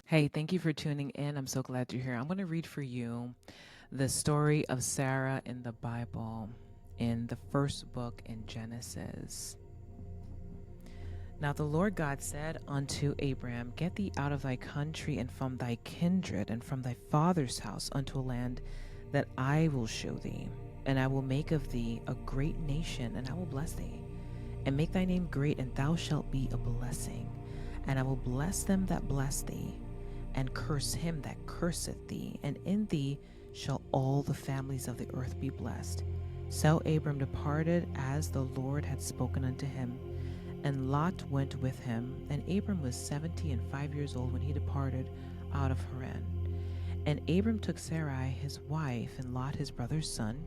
Hey, thank you for tuning in. I'm so glad you're here. I'm going to read for you the story of Sarah in the Bible in the first book in Genesis. Now the Lord God said unto Abram, Get thee out of thy country and from thy kindred and from thy father's house unto a land that I will show thee. And I will make of thee a great nation, and I will bless thee, and make thy name great, and thou shalt be a blessing. And I will bless them that bless thee, and curse him that curseth thee, and in thee shall all the families of the earth be blessed. So Abram departed as the Lord had spoken unto him, and Lot went with him. And Abram was 75 years old when he departed out of Haran. And Abram took Sarai his wife, and Lot his brother's son,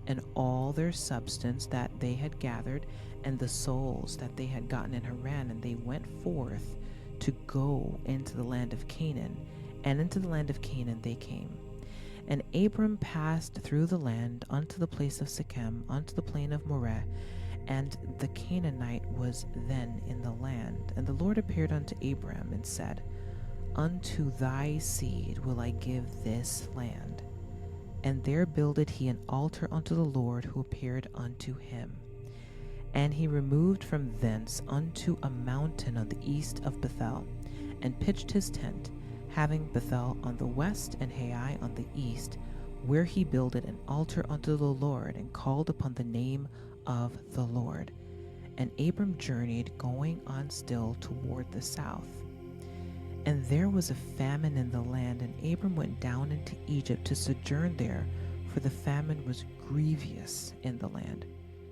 and all their substance that they had gathered, and the souls that they had gotten in Haran, and they went forth to go into the land of Canaan, and into the land of Canaan they came. And Abram passed through the land unto the place of Shechem, unto the plain of Moreh, and the Canaanite was then in the land. And the Lord appeared unto Abram and said, Unto thy seed will I give this land. And there builded he an altar unto the Lord who appeared unto him. And he removed from thence unto a mountain on the east of Bethel, and pitched his tent, having Bethel on the west and Hai on the east, where he builded an altar unto the Lord, and called upon the name of the Lord. And Abram journeyed, going on still toward the south. And there was a famine in the land, and Abram went down into Egypt to sojourn there, for the famine was grievous in the land.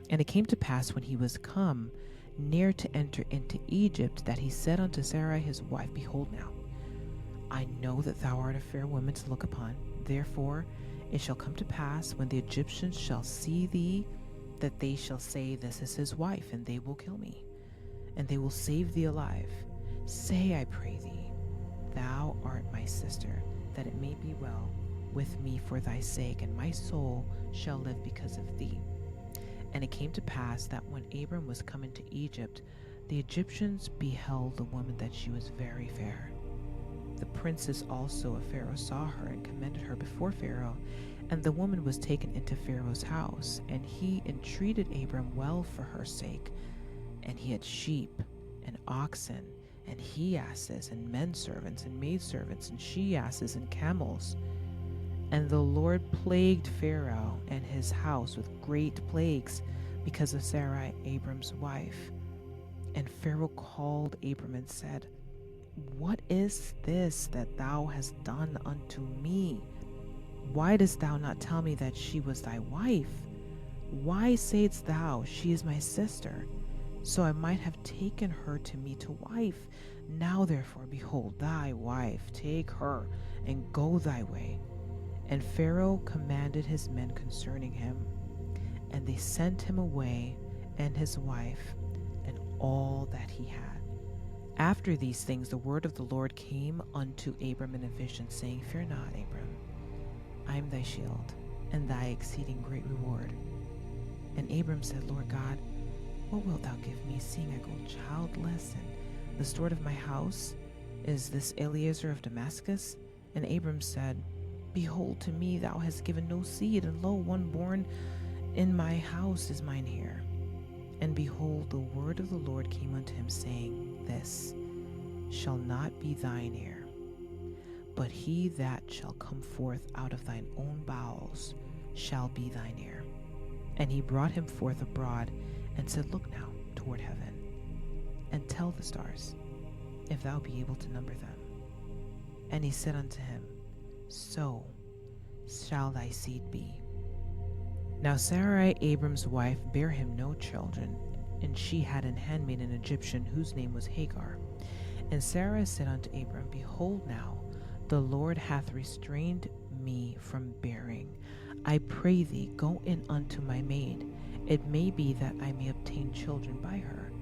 And it came to pass, when he was come near to enter into Egypt, that he said unto Sarai his wife, Behold now, I know that thou art a fair woman to look upon. Therefore it shall come to pass, when the Egyptians shall see thee, that they shall say, This is his wife, and they will kill me, and they will save thee alive. Say, I pray thee, Thou art my sister, that it may be well with me for thy sake, and my soul shall live because of thee. And it came to pass that when Abram was come into Egypt, the Egyptians beheld the woman, that she was very fair. The princess also of Pharaoh saw her, and commended her before Pharaoh. And the woman was taken into Pharaoh's house, and he entreated Abram well for her sake. And he had sheep and oxen, and he asses, and men servants, and maid servants, and she asses, and camels. And the Lord plagued Pharaoh and his house with great plagues, because of Sarai, Abram's wife. And Pharaoh called Abram and said, What is this that thou hast done unto me? Why dost thou not tell me that she was thy wife? Why sayest thou, She is my sister? So I might have taken her to me to wife. Now therefore, behold, thy wife, take her, and go thy way. And Pharaoh commanded his men concerning him, and they sent him away, and his wife, and all that he had. After these things the word of the Lord came unto Abram in a vision, saying, Fear not, Abram, I am thy shield, and thy exceeding great reward. And Abram said, Lord God, what wilt thou give me, seeing I go childless, and the steward of my house is this Eliezer of Damascus? And Abram said, Behold, to me thou hast given no seed, and lo, one born in my house is mine heir. And behold, the word of the Lord came unto him, saying, This shall not be thine heir, but he that shall come forth out of thine own bowels shall be thine heir. And he brought him forth abroad, and said, Look now toward heaven, and tell the stars, if thou be able to number them. And he said unto him, So shall thy seed be. Now Sarai, Abram's wife, bare him no children, and she had an handmaid, an Egyptian, whose name was Hagar. And Sarah said unto Abram, Behold now, the Lord hath restrained me from bearing. I pray thee, go in unto my maid. It may be that I may obtain children by her.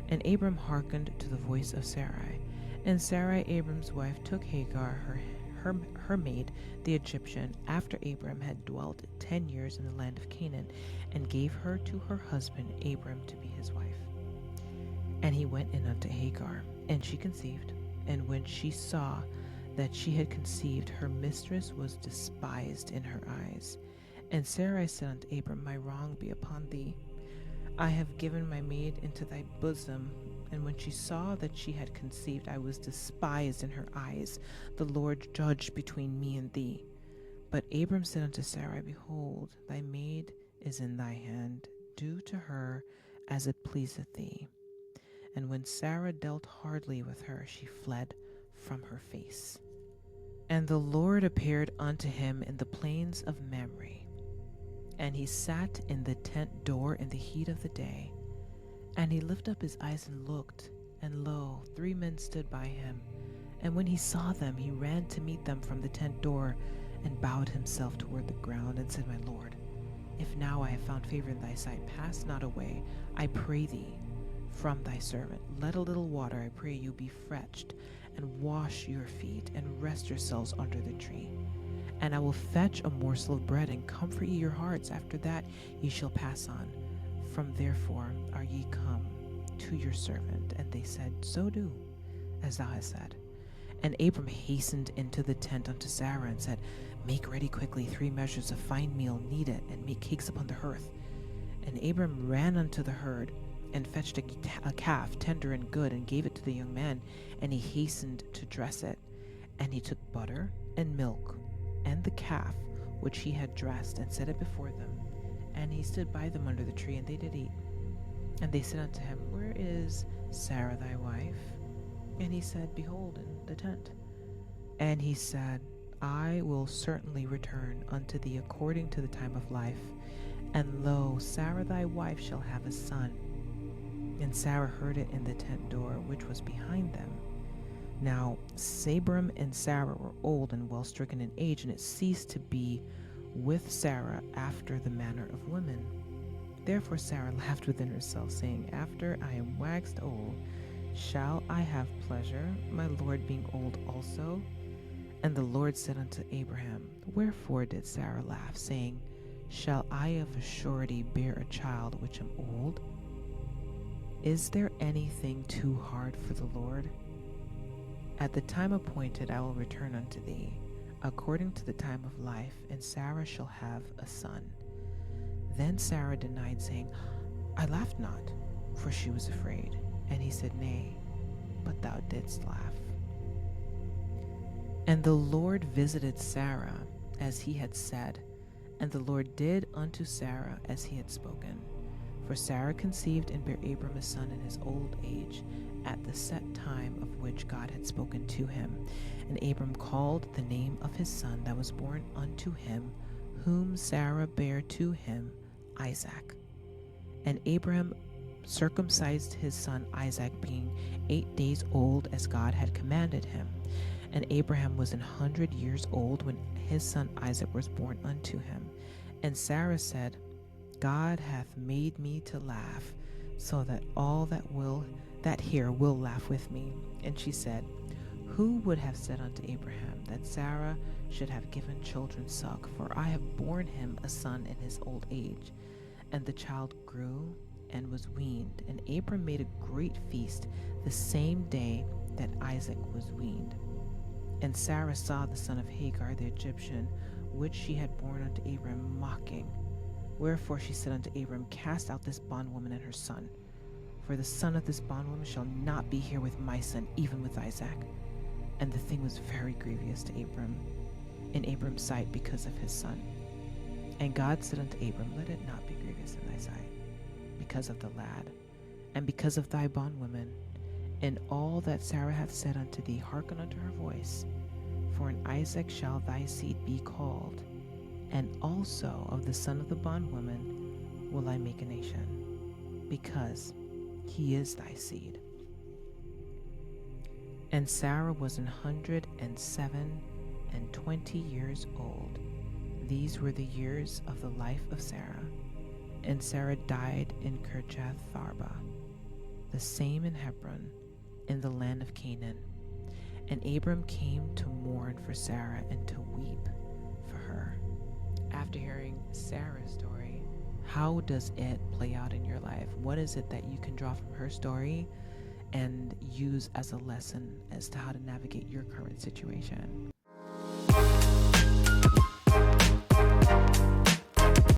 And Abram hearkened to the voice of Sarai. And Sarai, Abram's wife, took Hagar, her maid, the Egyptian, after Abram had dwelt 10 years in the land of Canaan, and gave her to her husband Abram to be his wife. And he went in unto Hagar, and she conceived. And when she saw that she had conceived, her mistress was despised in her eyes. And Sarai said unto Abram, My wrong be upon thee. I have given my maid into thy bosom. And when she saw that she had conceived, I was despised in her eyes. The Lord judged between me and thee. But Abram said unto Sarai, Behold, thy maid is in thy hand. Do to her as it pleaseth thee. And when Sarah dealt hardly with her, she fled from her face. And the Lord appeared unto him in the plains of Mamre. And he sat in the tent door in the heat of the day. And he lifted up his eyes and looked, and lo, 3 men stood by him. And when he saw them, he ran to meet them from the tent door, and bowed himself toward the ground, and said, My Lord, if now I have found favor in thy sight, pass not away, I pray thee, from thy servant. Let a little water, I pray you, be fetched, and wash your feet, and rest yourselves under the tree. And I will fetch a morsel of bread, and comfort ye your hearts. After that ye shall pass on. From therefore are ye come to your servant. And they said, So do, as thou hast said. And Abram hastened into the tent unto Sarah, and said, Make ready quickly 3 measures of fine meal, knead it, and make cakes upon the hearth. And Abram ran unto the herd, and fetched a calf, tender and good, and gave it to the young man, and he hastened to dress it. And he took butter and milk, and the calf which he had dressed, and set it before them. And he stood by them under the tree, and they did eat. And they said unto him, Where is Sarah thy wife? And he said, Behold, in the tent. And he said, I will certainly return unto thee according to the time of life. And lo, Sarah thy wife shall have a son. And Sarah heard it in the tent door, which was behind them. Now Abram and Sarah were old and well stricken in age, and it ceased to be with Sarah after the manner of women. Therefore Sarah laughed within herself, saying, After I am waxed old, shall I have pleasure, my Lord being old also? And the Lord said unto Abraham, Wherefore did Sarah laugh, saying, Shall I of a surety bear a child which am old? Is there anything too hard for the Lord? At the time appointed I will return unto thee, according to the time of life, and Sarah shall have a son. Then Sarah denied, saying, I laughed not, for she was afraid. And he said, Nay, but thou didst laugh. And the Lord visited Sarah as he had said, and the Lord did unto Sarah as he had spoken. For Sarah conceived and bare Abram a son in his old age, at the set time of which God had spoken to him. And Abram called the name of his son that was born unto him, whom Sarah bare to him, Isaac. And Abram circumcised his son Isaac, being 8 days old, as God had commanded him. And Abraham was 100 years old when his son Isaac was born unto him. And Sarah said, God hath made me to laugh, so that all that hear will laugh with me. And she said, Who would have said unto Abraham that Sarah should have given children suck? For I have borne him a son in his old age. And the child grew and was weaned. And Abram made a great feast the same day that Isaac was weaned. And Sarah saw the son of Hagar the Egyptian, which she had borne unto Abram, mocking. Wherefore she said unto Abram, Cast out this bondwoman and her son, for the son of this bondwoman shall not be here with my son, even with Isaac. And the thing was very grievous to Abram, in Abram's sight, because of his son. And God said unto Abram, Let it not be grievous in thy sight, because of the lad, and because of thy bondwoman. In all that Sarah hath said unto thee, hearken unto her voice. For in Isaac shall thy seed be called, and also of the son of the bondwoman will I make a nation, because he is thy seed. And Sarah was 127 years old. These were the years of the life of Sarah. And Sarah died in Kirjath-arba, the same in Hebron, in the land of Canaan. And Abram came to mourn for Sarah and to weep for her. After hearing Sarah's story, how does it play out in your life? What is it that you can draw from her story and use as a lesson as to how to navigate your current situation.